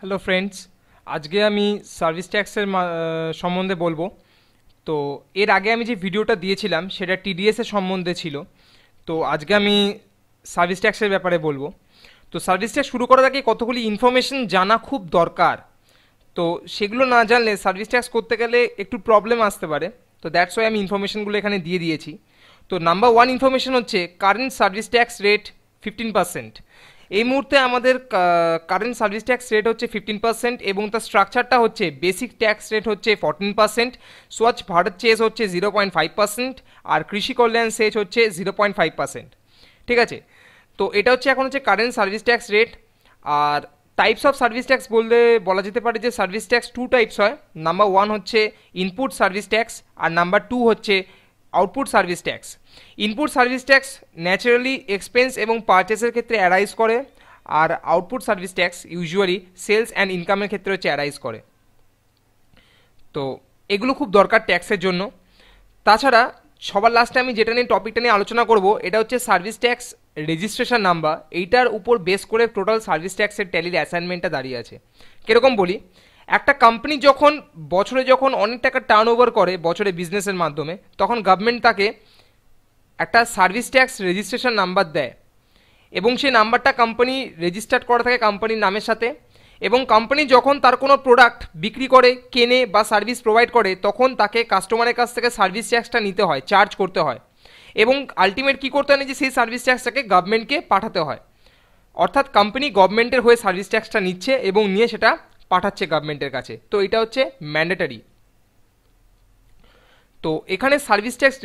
Hello friends, আজকে আমি service ট্যাক্সের সম্বন্ধে বলবো। তো এর আগে আমি যে ভিডিওটা দিয়েছিলাম সেটা টিডিএসের সম্বন্ধে ছিল। তো আজকে আমি সার্ভিস ট্যাক্সের ব্যাপারে বলবো। তো সার্ভিস ট্যাক্স শুরু করার আগে কতগুলি ইনফরমেশন জানা খুব দরকার। তো সেগুলো না জানলে সার্ভিস ট্যাক্স করতে গেলে একটু প্রবলেম আসতে পারে। তো দ্যাটস ওয়াই আমি ইনফরমেশনগুলো এখানে দিয়ে দিয়েছি। তো নাম্বার ওয়ান ইনফরমেশন হচ্ছে কারেন্ট সার্ভিস ট্যাক্স রেট 15%। এই মুহূর্তে আমাদের কারেন্ট সার্ভিস ট্যাক্স রেট হচ্ছে 15% এবং তার স্ট্রাকচারটা হচ্ছে বেসিক ট্যাক্স রেট হচ্ছে 14%, স্বচ্ছ ভারত চেস হচ্ছে 0.5%, আর কৃষি কল্যাণ সেচ হচ্ছে 0.5%। ঠিক আছে, তো এটা হচ্ছে এখন হচ্ছে কারেন্ট সার্ভিস ট্যাক্স রেট। আর টাইপস অফ সার্ভিস ট্যাক্স বলতে বলা যেতে পারে যে সার্ভিস ট্যাক্স টু টাইপস হয়। নাম্বার ওয়ান হচ্ছে ইনপুট সার্ভিস ট্যাক্স আর নাম্বার টু হচ্ছে output service tax. Input service tax naturally expense এবং পারচেসের ক্ষেত্রে অ্যারাইজ করে, আর output service tax usually sales and ইনকামের ক্ষেত্রে হচ্ছে অ্যারাইজ করে। তো এগুলো খুব দরকার ট্যাক্সের জন্য। তাছাড়া সবার লাস্টে আমি যেটা নিয়ে টপিকটা নিয়ে আলোচনা করব এটা হচ্ছে সার্ভিস ট্যাক্স রেজিস্ট্রেশন নাম্বার। এইটার উপর বেস করে টোটাল সার্ভিস ট্যাক্সের ট্যালির অ্যাসাইনমেন্টটা দাঁড়িয়ে আছে। কীরকম বলি, একটা কোম্পানি যখন অনেক টাকা টার্ন ওভার করে বছরে বিজনেসের মাধ্যমে, তখন গভর্নমেন্ট তাকে একটা সার্ভিস ট্যাক্স রেজিস্ট্রেশন নাম্বার দেয় এবং সেই নাম্বারটা কোম্পানি রেজিস্টার্ড করা থাকে কোম্পানির নামের সাথে। এবং কোম্পানি যখন তার কোনো প্রোডাক্ট বিক্রি করে, কেনে বা সার্ভিস প্রোভাইড করে, তখন তাকে কাস্টমারের কাছ থেকে সার্ভিস ট্যাক্সটা নিতে হয়, চার্জ করতে হয়। এবং আলটিমেট কী করতে হয় যে সেই সার্ভিস ট্যাক্সটাকে গভর্নমেন্টকে পাঠাতে হয়। অর্থাৎ কোম্পানি গভর্নমেন্টের হয়ে সার্ভিস ট্যাক্সটা নিচ্ছে এবং নিয়ে সেটা পাঠাচ্ছে গভর্নমেন্টের কাছে। তো এটা হচ্ছে ম্যান্ডেটারি। তো এখানে সার্ভিস ট্যাক্স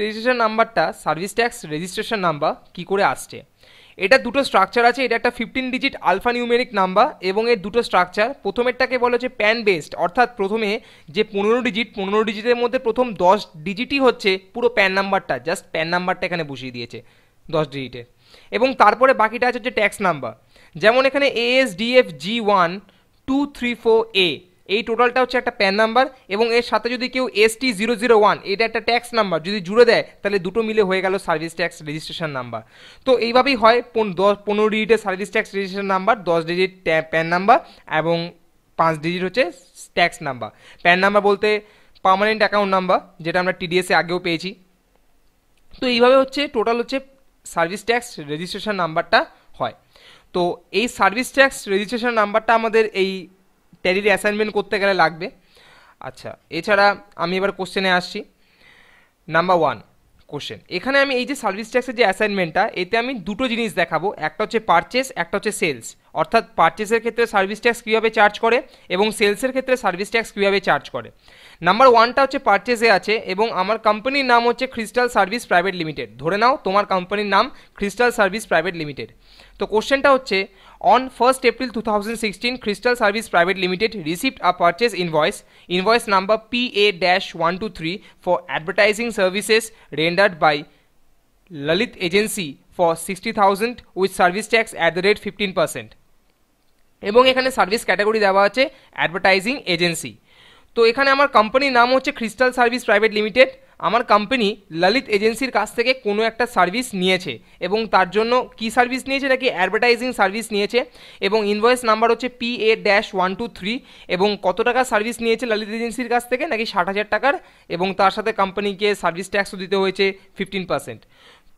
রেজিস্ট্রেশন নাম্বার কী করে আসছে, এটা দুটো স্ট্রাকচার আছে। এটা একটা 15 ডিজিট আলফা নিউমেরিক নাম্বার এবং এর দুটো স্ট্রাকচার। প্রথমেরটাকে বলা হচ্ছে প্যান বেসড, অর্থাৎ প্রথমে যে 15 ডিজিটের মধ্যে প্রথম 10 ডিজিটই হচ্ছে পুরো প্যান নাম্বারটা, জাস্ট প্যান নাম্বারটা এখানে বসিয়ে দিয়েছে 10 ডিজিটের। এবং তারপরে বাকিটা আছে হচ্ছে ট্যাক্স নাম্বার। যেমন এখানে ASDFG1234A, এই টোটালটা হচ্ছে একটা প্যান নাম্বার এবং এর সাথে যদি কেউ ST001, এটা একটা ট্যাক্স নাম্বার, যদি জুড়ে দেয় তাহলে দুটো মিলে হয়ে গেল সার্ভিস ট্যাক্স রেজিস্ট্রেশন নাম্বার। তো এইভাবেই হয় 15 ডিজিটের service tax registration number, 10 digit pan number এবং 5 ডিজিট হচ্ছে ট্যাক্স নাম্বার। প্যান নাম্বার বলতে পার্মানেন্ট অ্যাকাউন্ট নাম্বার, যেটা আমরা টিডিএসে আগেও পেয়েছি। তো এইভাবে হচ্ছে টোটাল হচ্ছে সার্ভিস ট্যাক্স রেজিস্ট্রেশন নাম্বারটা হয়। তো এই সার্ভিস ট্যাক্স রেজিস্ট্রেশন নাম্বারটা আমাদের এই ট্যালির অ্যাসাইনমেন্ট করতে গেলে লাগবে। আচ্ছা, এছাড়া আমি এবার কোশ্চেনে আসছি। নাম্বার ওয়ান কোশ্চেন, এখানে আমি এই যে সার্ভিস ট্যাক্সের যে অ্যাসাইনমেন্টটা, এতে আমি দুটো জিনিস দেখাবো, একটা হচ্ছে পারচেস, একটা হচ্ছে সেলস। অর্থাৎ পারচেসের ক্ষেত্রে সার্ভিস ট্যাক্স কীভাবে চার্জ করে এবং সেলসের ক্ষেত্রে সার্ভিস ট্যাক্স কীভাবে চার্জ করে। নাম্বার ওয়ানটা হচ্ছে পারচেসে আছে এবং আমার কোম্পানির নাম হচ্ছে ক্রিস্টাল সার্ভিস প্রাইভেট লিমিটেড। ধরে নাও তোমার কোম্পানির নাম ক্রিস্টাল সার্ভিস প্রাইভেট লিমিটেড। তো কোশ্চেনটা হচ্ছে, on 1st April 2016, Crystal Service Private Limited received a purchase invoice number PA-123 for advertising services rendered by Lalit Agency for 60,000 with service tax at the rate 15%. এবং এখানে service category দেওয়া আছে advertising agency. তো এখানে আমার কোম্পানির নাম হচ্ছে ক্রিস্টাল সার্ভিস প্রাইভেট লিমিটেড। আমার কোম্পানি ললিত এজেন্সির কাছ থেকে কোনো একটা সার্ভিস নিয়েছে এবং তার জন্য কি সার্ভিস নিয়েছে, নাকি অ্যাডভার্টাইজিং সার্ভিস নিয়েছে। এবং ইনভয়েস নাম্বার হচ্ছে PA-123 এবং কত টাকা সার্ভিস নিয়েছে ললিত এজেন্সির কাছ থেকে, নাকি 60,000 টাকার, এবং তার সাথে কোম্পানিকে সার্ভিস ট্যাক্সও দিতে হয়েছে 15%।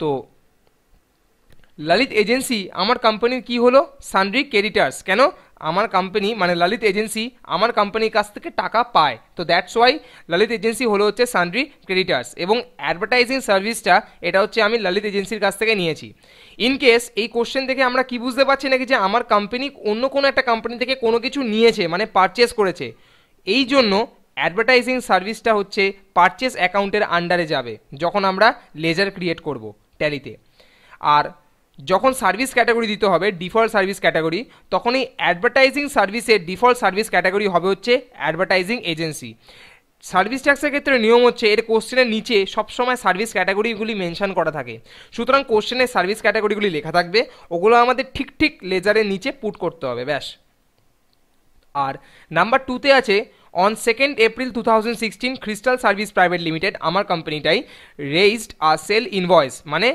তো ললিত এজেন্সি আমার কোম্পানির কি হলো, সানড্রি ক্রেডিটার্স। কেন, আমার কোম্পানি মানে ললিত এজেন্সি আমার কোম্পানির কাছ থেকে টাকা পায়, তো দ্যাটস ওয়াই ললিত এজেন্সি হলো হচ্ছে সানড্রি ক্রেডিটার্স। এবং অ্যাডভার্টাইজিং সার্ভিসটা এটা হচ্ছে আমি ললিত এজেন্সির কাছ থেকে নিয়েছি। ইন কেস এই কোশ্চেন থেকে আমরা কি বুঝতে পারছি, নাকি যে আমার কোম্পানি অন্য কোনো একটা কোম্পানি থেকে কোনো কিছু নিয়েছে, মানে পারচেস করেছে। এই জন্য অ্যাডভার্টাইজিং সার্ভিসটা হচ্ছে পারচেস অ্যাকাউন্টের আন্ডারে যাবে যখন আমরা লেজার ক্রিয়েট করব ট্যালিতে। আর যখন সার্ভিস ক্যাটাগরি দিতে হবে ডিফল্ট সার্ভিস ক্যাটাগরি, তখন এই অ্যাডভার্টাইজিং সার্ভিসের ডিফল্ট সার্ভিস ক্যাটাগরি হবে হচ্ছে অ্যাডভার্টাইজিং এজেন্সি। সার্ভিস ট্যাক্সের ক্ষেত্রে নিয়ম হচ্ছে এর কোশ্চেনের নিচে সবসময় সার্ভিস ক্যাটাগরিগুলি মেনশন করা থাকে, সুতরাং কোশ্চেনের সার্ভিস ক্যাটাগরিগুলি লেখা থাকবে, ওগুলো আমাদের ঠিক লেজারের নিচে পুট করতে হবে, ব্যাস। আর নাম্বার টুতে আছে, on 2nd April 2016 crystal service private limited আমার কোম্পানিটাই রেইজড আ সেল ইনভয়েস, মানে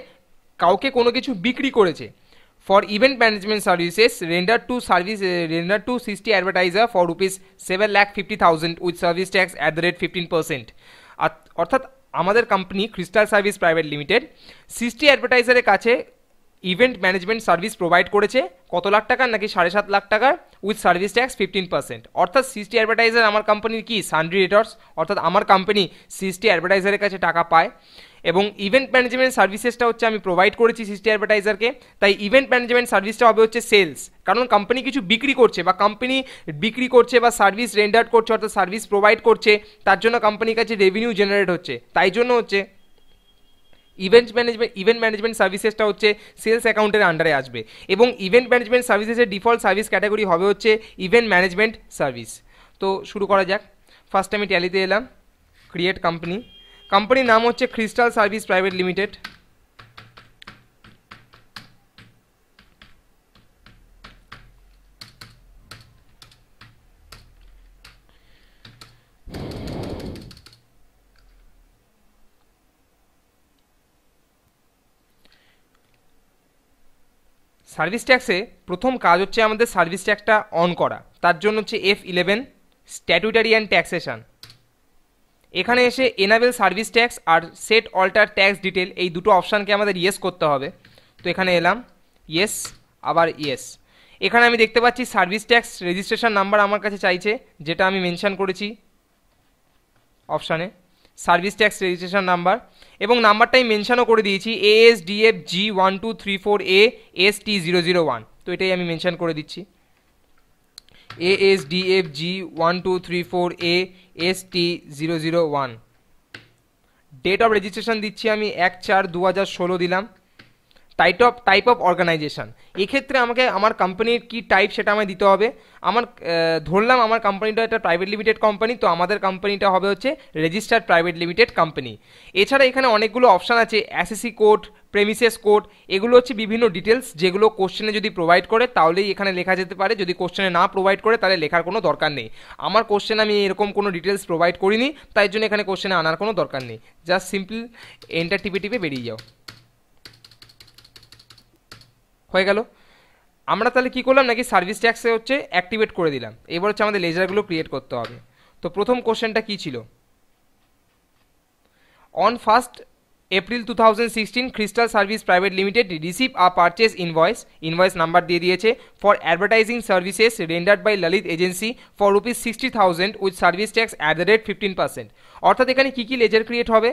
কাউকে কোনো কিছু বিক্রি করেছে, for event management services rendered to CST advertiser for rupees 7,50,000 with service tax at the rate 15%. অর্থাৎ আমাদের company crystal service private limited CST অ্যাডভার্টাইজারের কাছে ইভেন্ট ম্যানেজমেন্ট সার্ভিস প্রোভাইড করেছে কত লাখ টাকার, নাকি 7.5 লাখ টাকার উইথ সার্ভিস ট্যাক্স 15%। অর্থাৎ সিএসটি অ্যাডভার্টাইজার আমার কোম্পানির কি সানড্রি রেটর্স, অর্থাৎ আমার কোম্পানি সিএসটি অ্যাডভার্টাইজারের কাছে টাকা পায় এবং ইভেন্ট ম্যানেজমেন্ট সার্ভিসেসটা হচ্ছে আমি প্রোভাইড করেছি সিএসটি অ্যাডভার্টাইজারকে। তাই ইভেন্ট ম্যানেজমেন্ট সার্ভিসটা হবে হচ্ছে সেলস, কারণ কোম্পানি কিছু বিক্রি করছে বা কোম্পানি বিক্রি করছে বা সার্ভিস রেন্ডার করছে, অর্থাৎ সার্ভিস প্রোভাইড করছে, তার জন্য কোম্পানির কাছে রেভিনিউ জেনারেট হচ্ছে, তাই জন্য হচ্ছে ইভেন্ট ম্যানেজমেন্ট সার্ভিসেসটা হচ্ছে সেলস অ্যাকাউন্টের আন্ডারে আসবে এবং ইভেন্ট ম্যানেজমেন্ট সার্ভিসেসের ডিফল্ট সার্ভিস ক্যাটাগরি হবে হচ্ছে ইভেন্ট ম্যানেজমেন্ট সার্ভিস। তো শুরু করা যাক। ফার্স্ট আমি ট্যালিতে এলাম, ক্রিয়েট কোম্পানি, কোম্পানির নাম হচ্ছে crystal service private limited. Service ট্যাক্সে প্রথম কাজ হচ্ছে আমাদের সার্ভিস ট্যাক্সটা অন করা, তার জন্য হচ্ছে F11 স্ট্যাটুটারি অ্যান্ড ট্যাক্সেশন। এখানে এসে এনাবেল সার্ভিস ট্যাক্স আর সেট অল্টার ট্যাক্স ডিটেল এই দুটো অপশানকে আমাদের ইয়েস করতে হবে। তো এখানে এলাম, ইয়েস, আবার ইয়েস। এখানে আমি দেখতে পাচ্ছি সার্ভিস ট্যাক্স রেজিস্ট্রেশন নাম্বার আমার কাছে চাইছে, যেটা আমি মেনশন করেছি অপশানে, সার্ভিস ট্যাক্স রেজিস্ট্রেশন নাম্বার, এবং নাম্বারটাই মেনশনও করে দিয়েছি ASDFG 1234A ST001। তো এটাই আমি মেনশন করে দিচ্ছি, ASDFG 1234A ST001। Date of registration দিচ্ছি আমি 1/4/2016 দিলাম। টাইপ অফ অর্গানাইজেশন, এক্ষেত্রে আমাকে আমার কোম্পানির কি টাইপ সেটা আমায় দিতে হবে। আমার ধরলাম আমার কোম্পানিটা একটা প্রাইভেট লিমিটেড কোম্পানি, তো আমাদের কোম্পানিটা হবে হচ্ছে রেজিস্টার্ড প্রাইভেট লিমিটেড কোম্পানি। এছাড়া এখানে অনেকগুলো অপশান আছে, অ্যাসেসি কোড, প্রেমিসেস কোড, এগুলো হচ্ছে বিভিন্ন ডিটেলস যেগুলো কোশ্চেনে যদি প্রোভাইড করে তাহলেই এখানে লেখা যেতে পারে, যদি কোশ্চেনে না প্রোভাইড করে তাহলে লেখার কোনো দরকার নেই। আমার কোশ্চেনে আমি এরকম কোনো ডিটেলস প্রোভাইড করিনি, তাই জন্য এখানে কোশ্চেনে আনার কোনো দরকার নেই। জাস্ট সিম্পল এন্টার টিপে বেরিয়ে যাও, হয়ে গেল। আমরা তাহলে কি করলাম, নাকি সার্ভিস ট্যাক্সে হচ্ছে অ্যাক্টিভেট করে দিলাম। এবার হচ্ছে আমাদের লেজারগুলো ক্রিয়েট করতে হবে। তো প্রথম কোশ্চেনটা কি ছিল, on 1st April 2016 crystal service private limited receive a purchase invoice number দিয়ে দিয়েছে for advertising services rendered by Lalit agency for rupees 60,000 with service tax at the rate 15%। অর্থাৎ এখানে কী কী লেজার ক্রিয়েট হবে,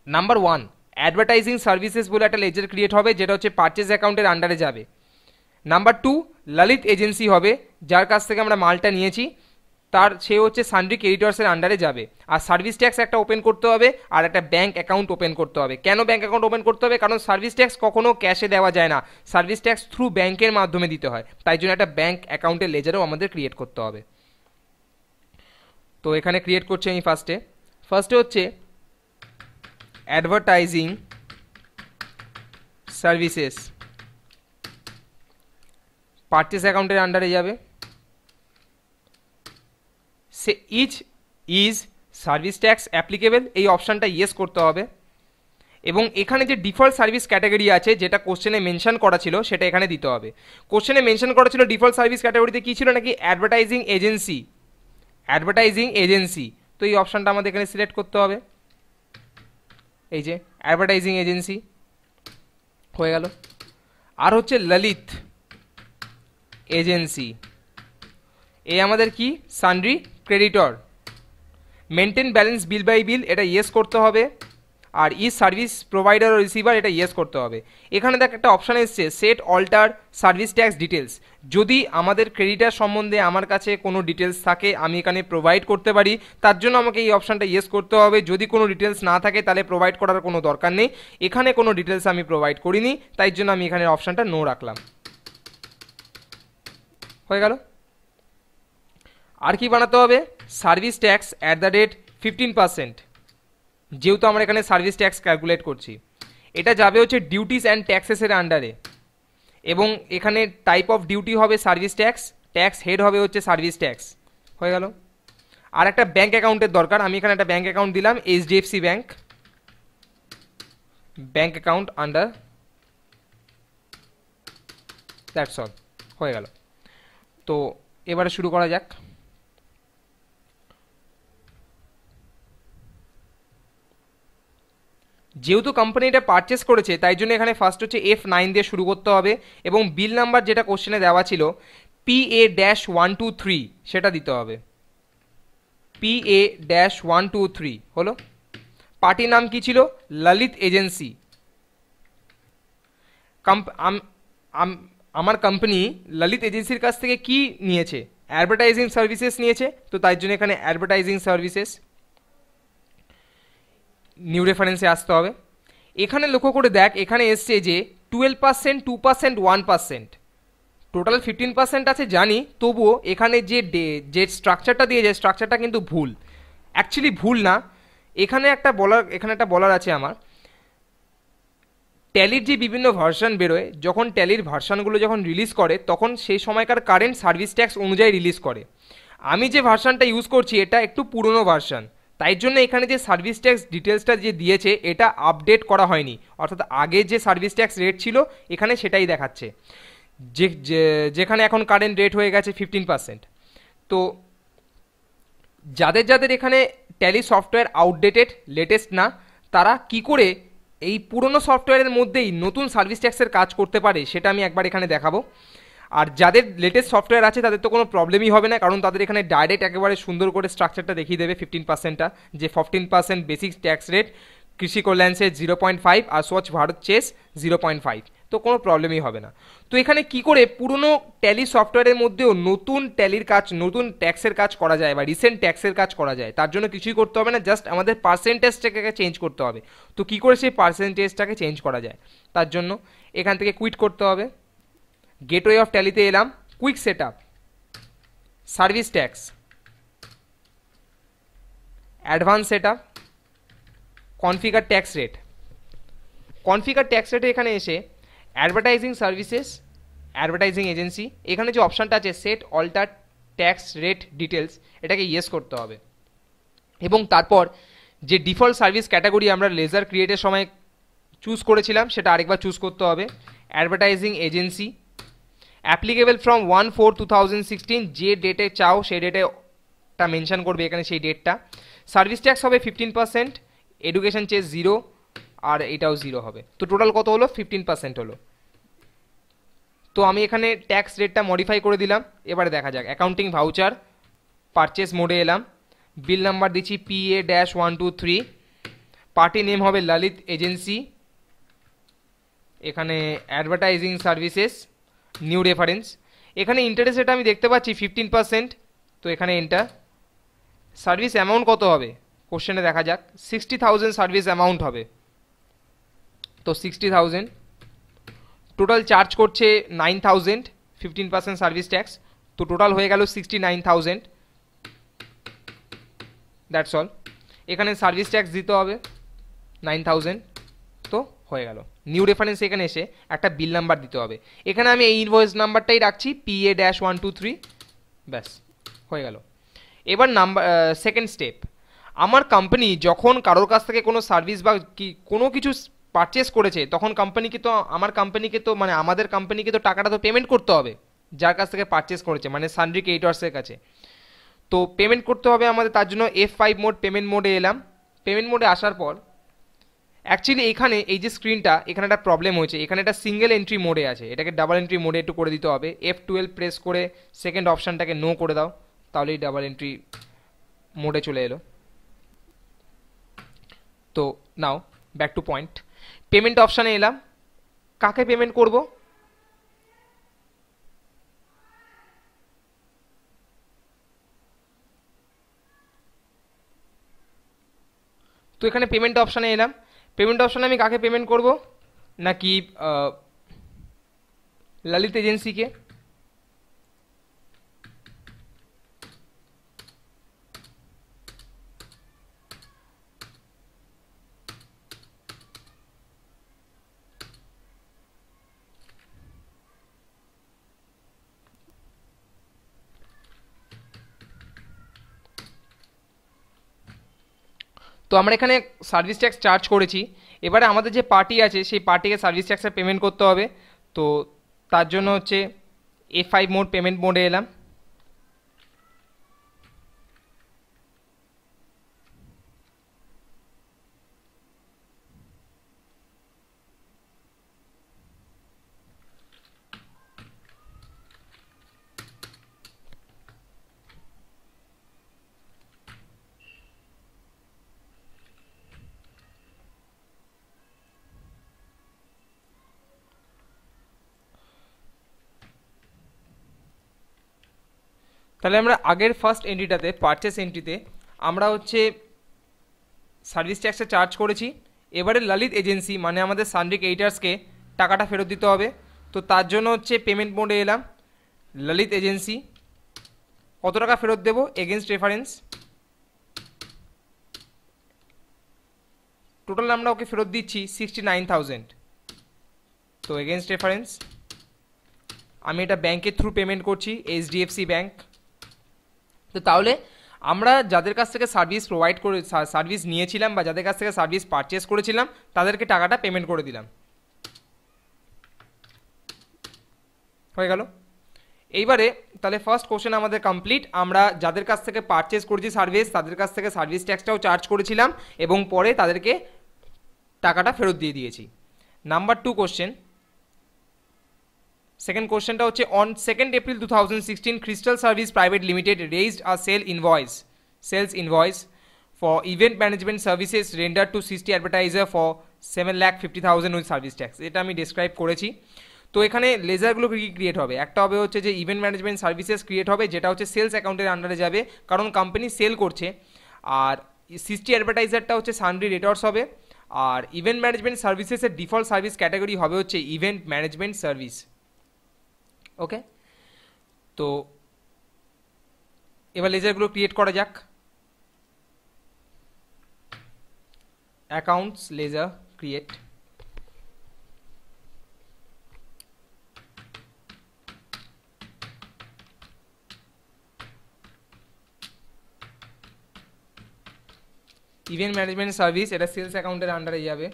নাম্বার 1 অ্যাডভার্টাইজিং সার্ভিসেস বলে একটা laser create হবে, যেটা হচ্ছে পারচেজ অ্যাকাউন্টের আন্ডারে যাবে। নাম্বার 2 ললিত এজেন্সি হবে, যার কাছ থেকে আমরা মালটা নিয়েছি, সে হচ্ছে সানড্রি ক্রেডিটর্সের আন্ডারে যাবে। আর সার্ভিস ট্যাক্স একটা ওপেন করতে হবে আর একটা ব্যাঙ্ক অ্যাকাউন্ট ওপেন করতে হবে। কেন ব্যাঙ্ক অ্যাকাউন্ট ওপেন করতে হবে, কারণ সার্ভিস ট্যাক্স কখনো ক্যাশে দেওয়া যায় না, সার্ভিস ট্যাক্স থ্রু ব্যাঙ্কের মাধ্যমে দিতে হয়, তাই জন্য একটা ব্যাঙ্ক অ্যাকাউন্টের লেজারও আমাদের ক্রিয়েট করতে হবে। তো এখানে ক্রিয়েট করছি আমি ফার্স্টে হচ্ছে অ্যাডভার্টাইজিং সার্ভিসেস পারচেস অ্যাকাউন্টের আন্ডারে যাবে, সে ইজ সার্ভিস ট্যাক্স অ্যাপ্লিকেবল, এই অপশানটা ইয়েস করতে হবে। এবং এখানে যে ডিফল্ট সার্ভিস ক্যাটাগরি আছে যেটা কোশ্চেনে মেনশন করা ছিল সেটা এখানে দিতে হবে। কোশ্চেনে মেনশন করা ছিল ডিফল্ট সার্ভিস ক্যাটাগরিতে কী ছিল, নাকি অ্যাডভার্টাইজিং এজেন্সি। তো এই অপশানটা আমাদের এখানে সিলেক্ট করতে হবে, এই যে অ্যাডভার্টাইজিং এজেন্সি হয়ে গেল। আর হচ্ছে ললিত এজেন্সি, এই আমাদের কি sundry creditor. Maintain balance bill by bill, এটা ইয়েস করতে হবে। আর ই সার্ভিস প্রোভাইডার ও রিসিভার, এটা ইয়েস করতে হবে। এখানে দেখ একটা অপশান এসছে set alter service tax details, যদি আমাদের ক্রেডিটার সম্বন্ধে আমার কাছে কোনো ডিটেলস থাকে আমি এখানে প্রোভাইড করতে পারি, তার জন্য আমাকে এই অপশানটা ইয়েস করতে হবে। যদি কোনো ডিটেলস না থাকে তাহলে প্রোভাইড করার কোনো দরকার নেই। এখানে কোনো ডিটেলস আমি প্রোভাইড করিনি, তাই জন্য আমি এখানে অপশানটা নো রাখলাম, হয়ে গেল। আর কি বানাতে হবে, service tax at the rate 15%, যেহেতু আমরা এখানে সার্ভিস ট্যাক্স ক্যালকুলেট করছি। এটা যাবে হচ্ছে ডিউটিস অ্যান্ড ট্যাক্সেসের আন্ডারে, এবং এখানে টাইপ অফ ডিউটি হবে সার্ভিস ট্যাক্স হেড হবে হচ্ছে সার্ভিস ট্যাক্স, হয়ে গেল। আর একটা ব্যাঙ্ক অ্যাকাউন্টের দরকার, আমি এখানে একটা ব্যাঙ্ক অ্যাকাউন্ট দিলাম, HDFC bank account under that's all, হয়ে গেল। তো এবারে শুরু করা যাক। যেহেতু কোম্পানিটা পারচেস করেছে তাই জন্য এখানে ফার্স্ট হচ্ছে F9 দিয়ে শুরু করতে হবে, এবং বিল নাম্বার যেটা কোশ্চেনে দেওয়া ছিল PA-123 সেটা দিতে হবে। PA-123 হলো। পার্টির নাম কি ছিল? ললিত এজেন্সি। আমার কোম্পানি ললিত এজেন্সির কাছ থেকে কি নিয়েছে? অ্যাডভার্টাইজিং সার্ভিসেস নিয়েছে, তো তাই জন্য এখানে অ্যাডভার্টাইজিং সার্ভিসেস নিউ রেফারেন্সে আসতে হবে। এখানে লক্ষ্য করে দেখ, এখানে এসছে যে 12%, 2%, 1%, টোটাল 15% আছে জানি, তবুও এখানে যে স্ট্রাকচারটা দিয়েছে স্ট্রাকচারটা কিন্তু ভুল। অ্যাকচুয়ালি ভুল না, এখানে একটা বলার আছে আমার। ট্যালির যে বিভিন্ন ভার্সন বেরোয়, যখন ট্যালির ভার্সনগুলো যখন রিলিজ করে তখন সেই সময়কার কারেন্ট সার্ভিস ট্যাক্স অনুযায়ী রিলিজ করে। আমি যে ভার্সনটা ইউজ করছি এটা একটু পুরনো ভার্সন, তাই জন্য এখানে যে সার্ভিস ট্যাক্স ডিটেলসটা যে দিয়েছে এটা আপডেট করা হয়নি, অর্থাৎ আগে যে সার্ভিস ট্যাক্স রেট ছিল এখানে সেটাই দেখাচ্ছে, যেখানে এখন কারেন্ট রেট হয়ে গেছে 15%। তো যাদের এখানে ট্যালি সফটওয়্যার আউটডেটেড, লেটেস্ট না, তারা কি করে এই পুরনো সফটওয়্যারের মধ্যেই নতুন সার্ভিস ট্যাক্সের কাজ করতে পারে সেটা আমি একবার এখানে দেখাবো। আর যাদের লেটেস্ট সফটওয়্যার আছে তাদের তো কোনো প্রবলেমই হবে না, কারণ তাদের এখানে ডাইরেক্ট একেবারে সুন্দর করে স্ট্রাকচারটা দেখিয়ে দেবে 15%টা, যে 15% বেসিক ট্যাক্স রেট, কৃষি কল্যাণ সেস 0.5 আর স্বচ্ছ ভারত চেস 0.5, তো কোনো প্রবলেমই হবে না। তো এখানে কি করে পুরনো ট্যালি সফটওয়্যারের মধ্যেও নতুন ট্যালির কাজ, নতুন ট্যাক্সের কাজ করা যায় বা রিসেন্ট ট্যাক্সের কাজ করা যায়, তার জন্য কিছুই করতে হবে না, জাস্ট আমাদের পার্সেন্টেজটাকে চেঞ্জ করতে হবে। তো কি করে সেই পার্সেন্টেজটাকে চেঞ্জ করা যায়, তার জন্য এখান থেকে কুইট করতে হবে। গেটওয়ে অফ ট্যালিতে এলাম, quick set up, service tax, advance set up, configure tax rate. Configure tax রেটে এখানে এসে অ্যাডভার্টাইজিং সার্ভিসেস, অ্যাডভার্টাইজিং এজেন্সি, এখানে যে অপশানটা আছে set alter tax rate details, এটাকে ইয়েস করতে হবে। এবং তারপর যে ডিফল্ট সার্ভিস ক্যাটাগরি আমরা লেজার ক্রিয়েটের সময় চুজ করেছিলাম সেটা আরেকবার চুজ করতে হবে, অ্যাডভার্টাইজিং এজেন্সি, অ্যাপ্লিকেবল ফ্রম 1/4/2016, যে ডেটে চাও সেই ডেটেটা মেনশন করবে এখানে, সেই ডেটটা। সার্ভিস ট্যাক্স হবে 15%, এডুকেশন চেস 0, আর এটাও 0 হবে। তো টোটাল কত হলো? 15% হলো। তো আমি এখানে ট্যাক্স রেটটা মডিফাই করে দিলাম। এবারে দেখা যাক, অ্যাকাউন্টিং ভাউচার, পারচেস মোডে এলাম, বিল নাম্বার দিচ্ছি PA-123, পার্টি নেম হবে ললিত এজেন্সি, এখানে অ্যাডভার্টাইজিং সার্ভিসেস, নিউ রেফারেন্স। এখানে ইন্টারেস্ট রেট আমি দেখতে পাচ্ছি 15%, তো এখানে এন্টার। সার্ভিস অ্যামাউন্ট কত হবে কোশ্চেনে দেখা যাক, 60,000 সার্ভিস অ্যামাউন্ট হবে, তো 60,000। টোটাল চার্জ করছে 9,000, 15% সার্ভিস ট্যাক্স, তো টোটাল হয়ে গেল 69,000, দ্যাটস অল। এখানে সার্ভিস ট্যাক্স দিতে হবে 9,000, তো হয়ে গেল। নিউ রেফারেন্স এখানে এসে একটা বিল নাম্বার দিতে হবে, এখানে আমি এই ইনভয়েস নাম্বারটাই রাখছি PA-123, ব্যাস হয়ে গেল। এবার সেকেন্ড স্টেপ, আমার কোম্পানি যখন কারোর কাছ থেকে কোনো সার্ভিস বা কোনো কিছু পারচেস করেছে তখন আমার কোম্পানিকে তো মানে আমাদের কোম্পানিকে তো টাকাটা তো পেমেন্ট করতে হবে যার কাছ থেকে পারচেস করেছে, মানে সানরি ক্রিয়েটর্সের কাছে। তো পেমেন্ট করতে হবে আমাদের, তার জন্য F5 মোড, পেমেন্ট মোডে এলাম। পেমেন্ট মোডে আসার পর অ্যাকচুয়ালি এখানে এই যে স্ক্রিনটা, এখানে একটা প্রবলেম হয়েছে, এখানে একটা সিঙ্গেল এন্ট্রি মোডে আছে, এটাকে ডাবল এন্ট্রি মোডে একটু করে দিতে হবে। F12 প্রেস করে সেকেন্ড অপশানটাকে নো করে দাও, তাহলেই ডাবল এন্ট্রি মোডে চলে এলো। তো নাও ব্যাক টু পয়েন্ট, পেমেন্ট অপশানে এলাম, কাকে পেমেন্ট করব? তো এখানে পেমেন্ট অপশানে এলাম, পেমেন্ট অপশানে আমি কাকে পেমেন্ট করব? নাকি ললিত এজেন্সিকে? তো আমরা এখানে সার্ভিস ট্যাক্স চার্জ করেছি, এবারে আমাদের যে পার্টি আছে সেই পার্টিকে সার্ভিস ট্যাক্সের পেমেন্ট করতে হবে। তো তার জন্য হচ্ছে F5 মোড, পেমেন্ট মোডে এলাম। তাহলে আমরা আগের ফার্স্ট এন্ট্রিটাতে, পারচেস এন্ট্রিতে আমরা হচ্ছে সার্ভিস ট্যাক্সটা চার্জ করেছি। এবারে ললিত এজেন্সি মানে আমাদের সানরিক এইটার্সকে টাকাটা ফেরত দিতে হবে। তো তার জন্য হচ্ছে পেমেন্ট মোডে এলাম, ললিত এজেন্সি কত টাকা ফেরত দেবো এগেনস্ট রেফারেন্স, টোটাল আমরা ওকে ফেরত দিচ্ছি 69,000। তো এগেনস্ট রেফারেন্স আমি এটা ব্যাংকের থ্রু পেমেন্ট করছি, HDFC ব্যাংক। তো তাহলে আমরা যাদের কাছ থেকে সার্ভিস প্রোভাইড করে সার্ভিস নিয়েছিলাম বা যাদের কাছ থেকে সার্ভিস পারচেস করেছিলাম তাদেরকে টাকাটা পেমেন্ট করে দিলাম, হয়ে গেল। এইবারে তাহলে ফার্স্ট কোশ্চেন আমাদের কমপ্লিট। আমরা যাদের কাছ থেকে পারচেস করেছি সার্ভিস তাদের কাছ থেকে সার্ভিস ট্যাক্সটাও চার্জ করেছিলাম এবং পরে তাদেরকে টাকাটা ফেরত দিয়ে দিয়েছি। নাম্বার 2 কোশ্চেন, সেকেন্ড কোশ্চেনটা হচ্ছে on 2nd April 2016 crystal service private limited raised a sales invoice for event management services render to সিস্টি advertiser for 7,50,000 with service tax. এটা আমি ডিসক্রাইব করেছি। তো এখানে লেজারগুলো কি ক্রিয়েট হবে, একটা হবে হচ্ছে যে ইভেন্ট ম্যানেজমেন্ট সার্ভিসেস ক্রিয়েট হবে, যেটা হচ্ছে সেলস অ্যাকাউন্টের আন্ডারে যাবে কারণ কোম্পানি সেল করছে। আর সিস্টি অ্যাডভার্টাইজারটা হচ্ছে সানরি রেটর্স হবে। আর ইভেন্ট ম্যানেজমেন্ট সার্ভিসেসের ডিফল্ট সার্ভিস ক্যাটাগরি হবে হচ্ছে ইভেন্ট ম্যানেজমেন্ট সার্ভিস। ওকে, তো এবার লেজারগুলো ক্রিয়েট করা যাক। Accounts ledger create, event management service, এটা সেলস অ্যাকাউন্টের আন্ডারে যাবে।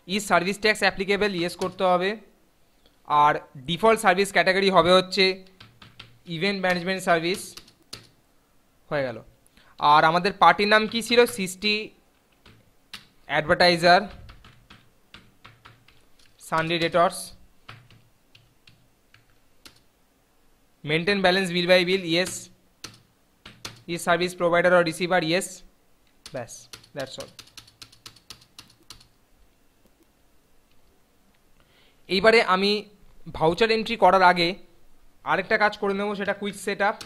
Is service tax applicable, yes করতে হবে। আর ডিফল্ট সার্ভিস ক্যাটাগরি হবে হচ্ছে ইভেন্ট ম্যানেজমেন্ট সার্ভিস, হয়ে গেল। আর আমাদের পার্টির নাম কি ছিল, সিস্টি advertiser sundry debtors. Maintain balance bill by bill, yes. Is service provider or receiver, yes. ব্যাস, দ্যাটস অল। এইবারে আমি ভাউচার এন্ট্রি করার আগে আরেকটা কাজ করে নেব, সেটা quick set up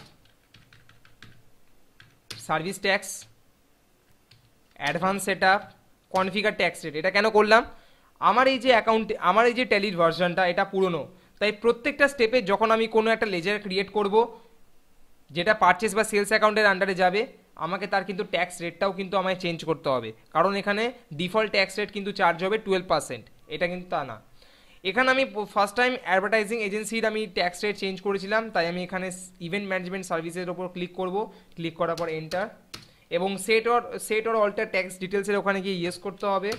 service tax, advance set up, configure tax rate. এটা কেন করলাম, আমার এই যে অ্যাকাউন্ট, আমার এই যে ট্যালির ভার্সনটা এটা পুরনো, তাই প্রত্যেকটা স্টেপে যখন আমি কোনো একটা লেজার ক্রিয়েট করব যেটা পারচেস বা সেলস অ্যাকাউন্টের আন্ডারে যাবে, আমাকে তার কিন্তু ট্যাক্স রেটটাও কিন্তু আমায় চেঞ্জ করতে হবে, কারণ এখানে ডিফল্ট ট্যাক্স রেট কিন্তু চার্জ হবে 12%, এটা কিন্তু তা না। এখানে আমি ফার্স্ট টাইম অ্যাডভার্টাইজিং এজেন্সির আমি ট্যাক্স রেট চেঞ্জ করেছিলাম, তাই আমি এখানে ইভেন্ট ম্যানেজমেন্ট সার্ভিসের ওপর ক্লিক করব, ক্লিক করার পর এন্টার, এবং সেট অর অল্টার ট্যাক্স ডিটেলসের ওখানে গিয়ে ইয়েস করতে হবে।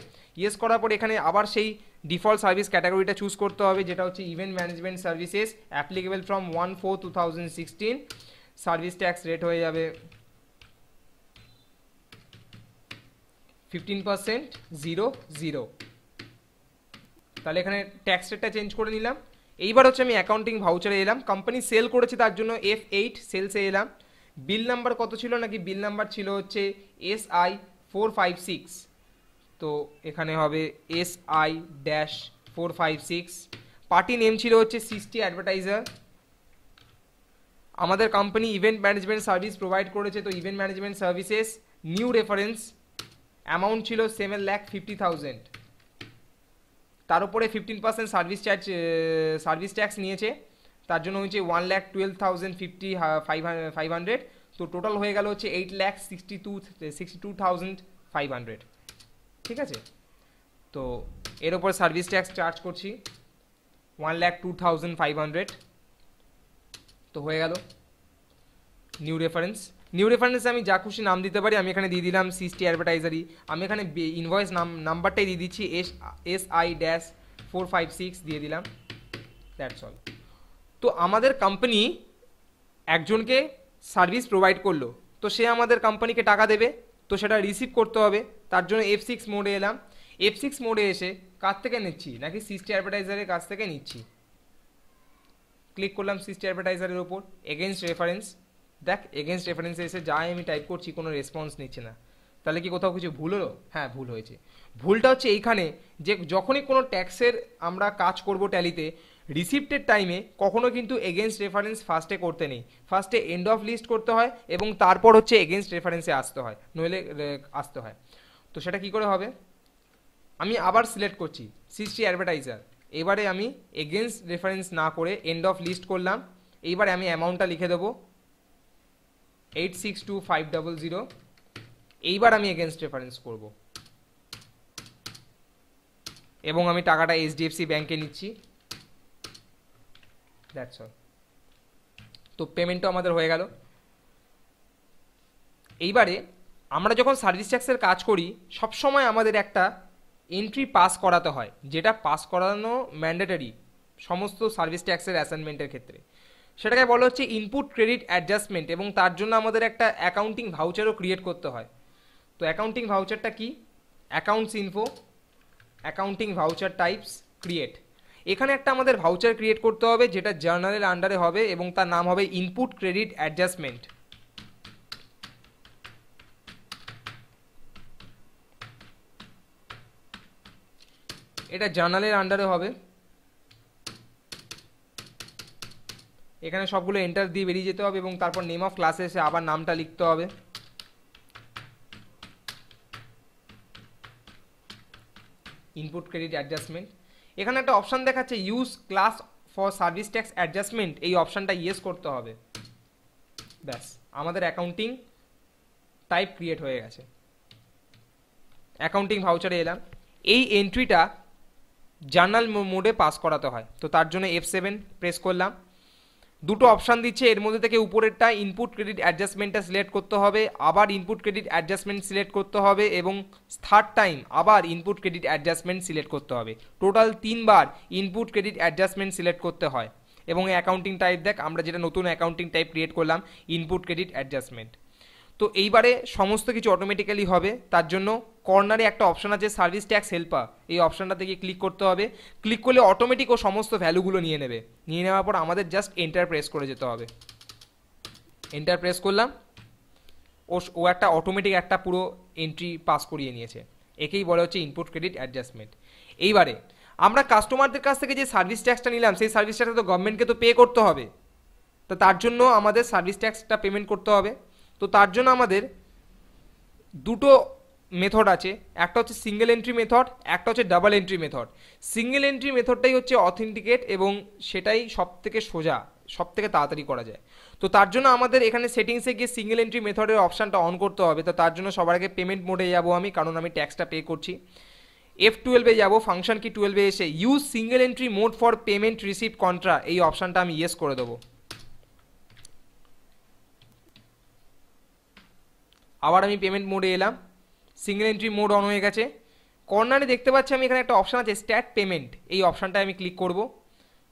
ইয়েস করার পর এখানে আবার সেই ডিফল্ট সার্ভিস ক্যাটাগরিটা চুজ করতে হবে, যেটা হচ্ছে event management services applicable from 1/4/2016। Service tax rate হয়ে যাবে 15%, 0, তাহলে এখানে ট্যাক্স রেটটা চেঞ্জ করে নিলাম। এইবার হচ্ছে আমি অ্যাকাউন্টিং ভাউচারে এলাম, কোম্পানি সেল করেছে তার জন্য F8 সেলসে এলাম। বিল নাম্বার কত ছিল, নাকি বিল নাম্বার ছিল হচ্ছে SI456, তো এখানে হবে SI-456। পার্টি নেম ছিল হচ্ছে সিস্টি অ্যাডভার্টাইজার। আমাদের company event management service provide করেছে, তো event management services. New reference amount ছিল 7,50,000, তার উপরে 15% সার্ভিস ট্যাক্স নিয়েছে, তার জন্য হচ্ছে 1,12,500, তো টোটাল হয়ে গেল হচ্ছে 8,62,500, ঠিক আছে। তো এর ওপর সার্ভিস ট্যাক্স চার্জ করছি 1,02,500, তো হয়ে গেল। নিউ রেফারেন্স আমি যা খুশি নাম দিতে পারি, আমি এখানে দিয়ে দিলাম সিস্টি অ্যাডভার্টাইজারি। আমি এখানে ইনভয়েস নাম্বারটাই দিয়ে দিচ্ছি SI-456 456 দিয়ে দিলাম, দ্যাটস অল। তো আমাদের কোম্পানি একজনকে সার্ভিস প্রোভাইড করলো, তো সে আমাদের কোম্পানিকে টাকা দেবে, তো সেটা রিসিভ করতে হবে। তার জন্য F6 মোডে এলাম। F6 মোডে এসে কার থেকে নিচ্ছি, নাকি সিস্টেম অ্যাডভার্টাইজারের কাছ থেকে নিচ্ছি। ক্লিক করলাম সিস্টেম অ্যাডভার্টাইজারের ওপর, এগেনস্ট রেফারেন্স। দেখ এগেনস্ট রেফারেন্সে এসে যাই আমি টাইপ করছি, কোনো রেসপন্স নিচ্ছে না। তাহলে কি কোথাও কিছু ভুল হলো? হ্যাঁ, ভুল হয়েছে। ভুলটা হচ্ছে এইখানে যে যখনই কোনো ট্যাক্সের আমরা কাজ করব ট্যালিতে, রিসিপ্টের টাইমে কখনো কিন্তু এগেনস্ট রেফারেন্স ফার্স্টে করতে নেই। ফার্স্টে এন্ড অফ লিস্ট করতে হয় এবং তারপর হচ্ছে এগেনস্ট রেফারেন্সে আসতে হয়, নইলে আসতে হয়। তো সেটা কি করে হবে? আমি আবার সিলেক্ট করছি সিস্টেম অ্যাডভার্টাইজার। এবারে আমি এগেনস্ট রেফারেন্স না করে এন্ড অফ লিস্ট করলাম। এইবারে আমি অ্যামাউন্টটা লিখে দেবো 862500। এইবার আমি এগেনস্ট রেফারেন্স করব এবং আমি টাকাটা HDFC ব্যাংকে নিচ্ছি, দ্যাটস অল। তো পেমেন্টও আমাদের হয়ে গেল। এইবারে আমরা যখন সার্ভিস ট্যাক্সের কাজ করি, সবসময় আমাদের একটা এন্ট্রি পাস করাতে হয়, যেটা পাস করানো ম্যান্ডেটরি সমস্ত সার্ভিস ট্যাক্সের অ্যাসাইনমেন্টের ক্ষেত্রে। সেটাকে বলা হচ্ছে ইনপুট ক্রেডিট অ্যাডজাস্টমেন্ট, এবং তার জন্য আমাদের একটা অ্যাকাউন্টিং ভাউচারও ক্রিয়েট করতে হয়। তো অ্যাকাউন্টিং ভাউচারটা কি? Accounts info, accounting voucher types, create. এখানে একটা আমাদের ভাউচার ক্রিয়েট করতে হবে, যেটা জার্নালের আন্ডারে হবে এবং তার নাম হবে ইনপুট ক্রেডিট অ্যাডজাস্টমেন্ট। এটা জার্নালের আন্ডারে হবে। এখানে সবগুলো এন্টার দিয়ে বেরিয়ে যেতে হবে এবং তারপর নেম অফ ক্লাসে এসে আবার নামটা লিখতে হবে। Input credit adjustment. এখানে একটা অপশান দেখাচ্ছে use class for service tax adjustment, এই অপশানটা ইয়েস করতে হবে। ব্যাস, আমাদের অ্যাকাউন্টিং টাইপ ক্রিয়েট হয়ে গেছে। অ্যাকাউন্টিং ভাউচারে এলাম। এই এন্ট্রিটা জার্নাল মোডে পাস করাতে হয়, তো তার জন্য F7 প্রেস করলাম। দুটো অপশান দিচ্ছে, এর মধ্যে থেকে উপরেরটা ইনপুট ক্রেডিট অ্যাডজাস্টমেন্টটা সিলেক্ট করতে হবে, আবার ইনপুট ক্রেডিট অ্যাডজাস্টমেন্ট সিলেক্ট করতে হবে এবং থার্ড টাইম আবার ইনপুট ক্রেডিট অ্যাডজাস্টমেন্ট সিলেক্ট করতে হবে। টোটাল 3 বার ইনপুট ক্রেডিট অ্যাডজাস্টমেন্ট সিলেক্ট করতে হয়। এবং অ্যাকাউন্টিং টাইপ দেখ, আমরা যেটা নতুন অ্যাকাউন্টিং টাইপ ক্রিয়েট করলাম ইনপুট ক্রেডিট অ্যাডজাস্টমেন্ট। তো এইবারে সমস্ত কিছু অটোমেটিক্যালি হবে। তার জন্য কর্নারে একটা অপশান আছে সার্ভিস ট্যাক্স হেল্পার, এই অপশানটা থেকে ক্লিক করতে হবে। ক্লিক করলে অটোমেটিক ও সমস্ত ভ্যালুগুলো নিয়ে নেবে। নিয়ে নেওয়ার পর আমাদের জাস্ট এন্টার প্রেস করে যেতে হবে। এন্টার প্রেস করলাম, ও একটা অটোমেটিক একটা পুরো এন্ট্রি পাস করিয়ে নিয়েছে। একেই বলা হচ্ছে ইনপুট ক্রেডিট অ্যাডজাস্টমেন্ট। এইবারে আমরা কাস্টমারদের কাছ থেকে যে সার্ভিস ট্যাক্সটা নিলাম, সেই সার্ভিস ট্যাক্সটা তো গভর্নমেন্টকে তো পে করতে হবে। তো তার জন্য আমাদের সার্ভিস ট্যাক্সটা পেমেন্ট করতে হবে। তো তার জন্য আমাদের দুটো মেথড আছে, একটা হচ্ছে সিঙ্গেল এন্ট্রি মেথড, একটা হচ্ছে double entry method. Single entry মেথডটাই হচ্ছে অথেন্টিকেট এবং সেটাই সব থেকে সোজা, সব থেকে তাড়াতাড়ি করা যায়। তো তার জন্য আমাদের এখানে সেটিংসে গিয়ে সিঙ্গেল এন্ট্রি মেথডের অপশানটা অন করতে হবে। তো তার জন্য সবার আগে পেমেন্ট মোডে যাবো আমি, কারণ আমি ট্যাক্সটা পে করছি। F12 যাবো, ফাংশন কি 12 এসে use single entry mode for payment receive contra, এই অপশানটা আমি ইয়েস করে দেবো। আবার আমি পেমেন্ট মোডে এলাম, সিঙ্গেল এন্ট্রি মোড অন হয়ে গেছে। কর্নারে দেখতে পাচ্ছি আমি এখানে একটা অপশান আছে স্ট্যাট পেমেন্ট, এই অপশানটায় আমি ক্লিক করব।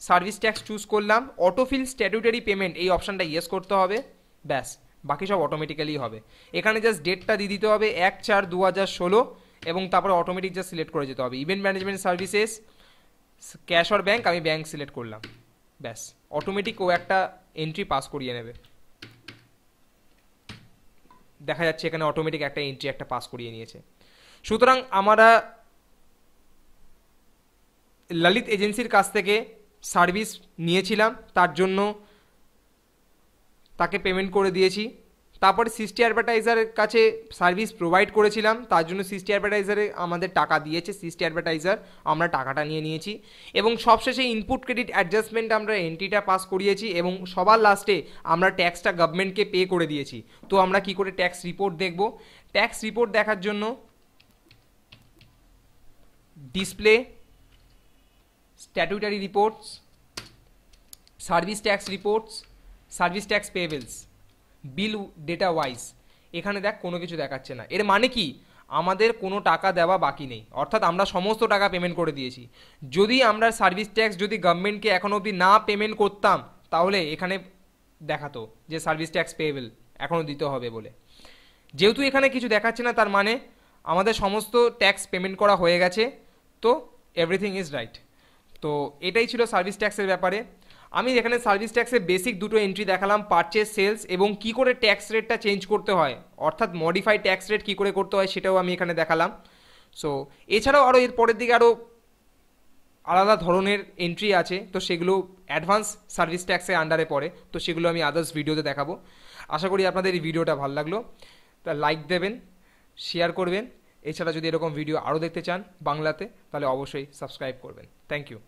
সার্ভিস ট্যাক্স চুজ করলাম, অটোফিল স্ট্যাটুটারি পেমেন্ট, এই অপশানটা ইয়েস করতে হবে। ব্যাস, বাকি সব অটোমেটিক্যালি হবে। এখানে জাস্ট ডেটটা দিয়ে দিতে হবে 1/4/2016 এবং তারপরে অটোমেটিক জাস্ট সিলেক্ট করে যেতে হবে event management services, cash or bank, আমি ব্যাঙ্ক সিলেক্ট করলাম। ব্যাস, অটোমেটিক ও একটা এন্ট্রি পাস করিয়ে নেবে। দেখা যাচ্ছে এখানে অটোমেটিক একটা এন্ট্রি একটা পাস করিয়ে নিয়েছে। সুতরাং আমরা ললিত এজেন্সির কাছ থেকে সার্ভিস নিয়েছিলাম, তার জন্য তাকে পেমেন্ট করে দিয়েছি। তারপরে সিস্টেম অ্যাডভার্টাইজারের কাছে সার্ভিস প্রোভাইড করেছিলাম, তার জন্য সিস্টেম অ্যাডভার্টাইজারে আমাদের টাকা দিয়েছে সিস্টেম অ্যাডভার্টাইজার, আমরা টাকাটা নিয়ে নিয়েছি। এবং সবশেষে ইনপুট ক্রেডিট অ্যাডজাস্টমেন্ট আমরা এন্ট্রিটা পাস করিয়েছি এবং সবার লাস্টে আমরা ট্যাক্সটা গভর্নমেন্টকে পে করে দিয়েছি। তো আমরা কি করে ট্যাক্স রিপোর্ট দেখব? ট্যাক্স রিপোর্ট দেখার জন্য display, statutory reports, service tax reports, service tax payables, bill data wise. এখানে দেখ কোনো কিছু দেখাচ্ছে না। এর মানে কি, আমাদের কোনো টাকা দেওয়া বাকি নেই, অর্থাৎ আমরা সমস্ত টাকা পেমেন্ট করে দিয়েছি। যদি আমরা সার্ভিস ট্যাক্স যদি গভর্নমেন্টকে এখন অবধি না পেমেন্ট করতাম, তাহলে এখানে দেখাতো যে সার্ভিস ট্যাক্স পেয়েবল, এখনও দিতে হবে বলে। যেহেতু এখানে কিছু দেখাচ্ছে না, তার মানে আমাদের সমস্ত ট্যাক্স পেমেন্ট করা হয়ে গেছে, তো এভরিথিং ইজ রাইট। তো এটাই ছিল সার্ভিস ট্যাক্সের ব্যাপারে। আমি এখানে সার্ভিস ট্যাক্সের বেসিক দুটো এন্ট্রি দেখালাম, পারচেস, সেলস, এবং কি করে ট্যাক্স রেটটা চেঞ্জ করতে হয়, অর্থাৎ মডিফাই ট্যাক্স রেট কী করে করতে হয় সেটাও আমি এখানে দেখালাম। সো এছাড়াও আরও এর পরের দিকে আরও আলাদা ধরনের এন্ট্রি আছে, তো সেগুলো অ্যাডভান্স সার্ভিস ট্যাক্সের আন্ডারে পড়ে, তো সেগুলো আমি আদার্স ভিডিওতে দেখাবো। আশা করি আপনাদের এই ভিডিওটা ভালো লাগলো, তা লাইক দেবেন, শেয়ার করবেন। এছাড়া যদি এরকম ভিডিও আরও দেখতে চান বাংলাতে, তাহলে অবশ্যই সাবস্ক্রাইব করবেন। Thank you.